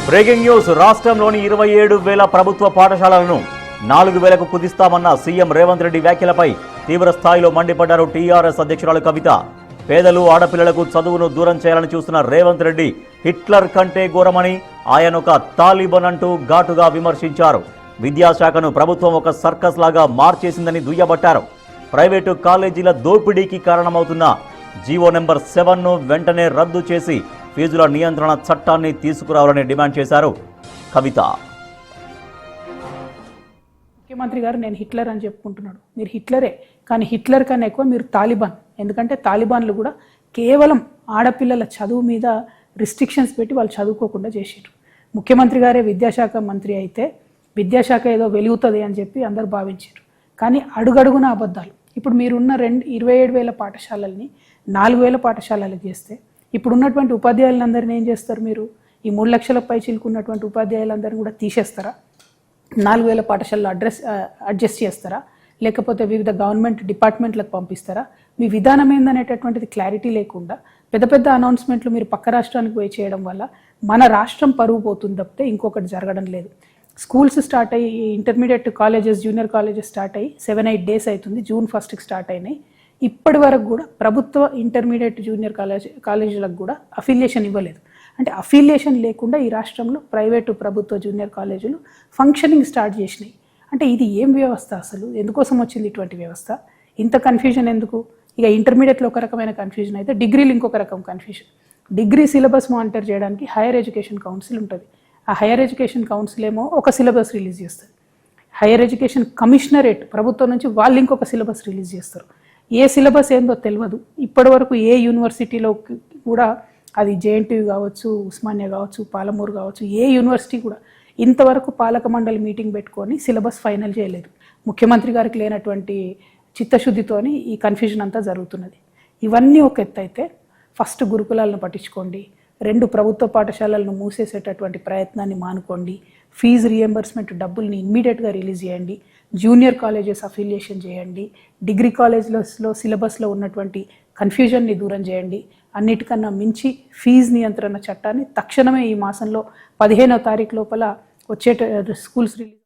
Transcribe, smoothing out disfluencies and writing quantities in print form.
Breaking news. రాష్ట్రంలోని 27,000 ప్రభుత్వ పాఠశాలలను 4,000కు కుదిస్తామన్న సీఎం రేవంత్ రెడ్డి వ్యాఖ్యలపై తీవ్ర స్థాయిలో మండిపడ్డారు టీఆర్ఎస్ అధ్యక్షురాలు కవిత. పేదలు ఆడపిల్లలకు చదువును దూరం చేయాలని చూస్తున్న రేవంత్ రెడ్డి హిట్లర్ కంటే ఘోరమని, ఆయన ఒక తాలిబన్ అంటూ ఘాటుగా విమర్శించారు. విద్యాశాఖను ప్రభుత్వం ఒక సర్కస్ లాగా మార్చేసిందని దుయ్యబట్టారు. ప్రైవేటు కాలేజీల దోపిడీకి కారణమవుతున్న జీవో నెంబర్ 7ను వెంటనే రద్దు చేసి ఫీజుల నియంత్రణ చట్టాన్ని తీసుకురావాలని డిమాండ్ చేశారు కవిత. ముఖ్యమంత్రి గారు నేను హిట్లర్ అని చెప్పుకుంటున్నాడు. మీరు హిట్లరే, కానీ హిట్లర్ కన్నా ఎక్కువ మీరు తాలిబాన్. ఎందుకంటే తాలిబాన్లు కూడా కేవలం ఆడపిల్లల చదువు మీద రిస్ట్రిక్షన్స్ పెట్టి వాళ్ళు చదువుకోకుండా చేసారు. ముఖ్యమంత్రి గారే విద్యాశాఖ మంత్రి అయితే విద్యాశాఖ ఏదో వెలుగుతుంది అని చెప్పి అందరు భావించారు. కానీ అడుగడుగున అబద్ధాలు. ఇప్పుడు మీరున్న 27,000 పాఠశాలల్ని 4,000 పాఠశాలలకు చేస్తే ఇప్పుడు ఉన్నటువంటి ఉపాధ్యాయులందరినీ ఏం చేస్తారు? మీరు ఈ 3 లక్షల పై చిలుకున్నటువంటి ఉపాధ్యాయులందరినీ కూడా తీసేస్తారా? 4,000 పాఠశాలలో అడ్జస్ట్ చేస్తారా? లేకపోతే వివిధ గవర్నమెంట్ డిపార్ట్మెంట్లకు పంపిస్తారా? మీ విధానం ఏందనేటటువంటిది క్లారిటీ లేకుండా పెద్ద పెద్ద అనౌన్స్మెంట్లు మీరు పక్క రాష్ట్రానికి పోయి చేయడం వల్ల మన రాష్ట్రం పరువు పోతుంది తప్పితే ఇంకొకటి జరగడం లేదు. స్కూల్స్ స్టార్ట్ అయ్యి intermediate colleges, junior colleges start అయ్యి 7-8 డేస్ అవుతుంది. జూన్ 1కి స్టార్ట్ అయినాయి. ఇప్పటి వరకు కూడా ప్రభుత్వ ఇంటర్మీడియట్ జూనియర్ కాలేజీలకు కూడా అఫిలియేషన్ ఇవ్వలేదు. అంటే అఫిలియేషన్ లేకుండా ఈ రాష్ట్రంలో ప్రైవేటు ప్రభుత్వ జూనియర్ కాలేజీలు ఫంక్షనింగ్ స్టార్ట్ చేసినాయి. అంటే ఇది ఏం వ్యవస్థ అసలు? ఎందుకోసం వచ్చింది ఇటువంటి వ్యవస్థ? ఇంత కన్ఫ్యూజన్ ఎందుకు? ఇక ఇంటర్మీడియట్లో ఒక రకమైన కన్ఫ్యూజన్ అయితే డిగ్రీలు ఇంకొక రకం కన్ఫ్యూజన్. డిగ్రీ సిలబస్ మానిటర్ చేయడానికి హైయర్ ఎడ్యుకేషన్ కౌన్సిల్ ఉంటుంది. ఆ హైయర్ ఎడ్యుకేషన్ కౌన్సిల్ ఏమో ఒక సిలబస్ రిలీజ్ చేస్తుంది. హైయర్ ఎడ్యుకేషన్ కమిషనరేట్ ప్రభుత్వం నుంచి వాళ్ళు ఇంకొక సిలబస్ రిలీజ్ చేస్తారు. ఏ సిలబస్ ఏందో తెలియదు. ఇప్పటి వరకు ఏ యూనివర్సిటీలో కూడా, అది జేఎన్టీయూ కావచ్చు, ఉస్మానియా కావచ్చు, పాలమూరు కావచ్చు, ఏ యూనివర్సిటీ కూడా ఇంతవరకు పాలక మండలి మీటింగ్ పెట్టుకొని సిలబస్ ఫైనల్ చేయలేదు. ముఖ్యమంత్రి గారికి లేనటువంటి చిత్తశుద్ధితోని ఈ కన్ఫ్యూజన్ అంతా జరుగుతున్నది. ఇవన్నీ ఒక ఎత్తు అయితే ఫస్ట్ గురుకులాలను పట్టించుకోండి. 2 ప్రభుత్వ పాఠశాలలను మూసేసేటటువంటి ప్రయత్నాన్ని మానుకోండి. ఫీజు రియంబర్స్మెంట్ డబ్బుల్ని ఇమ్మీడియట్గా రిలీజ్ చేయండి. జూనియర్ కాలేజెస్ అఫిలియేషన్ చేయండి. డిగ్రీ కాలేజ్లో సిలబస్లో ఉన్నటువంటి కన్ఫ్యూజన్ని దూరం చేయండి. అన్నిటికన్నా మించి ఫీజు నియంత్రణ చట్టాన్ని తక్షణమే ఈ మాసంలో 15వ తారీఖు లోపల వచ్చే స్కూల్స్ రిలీజ్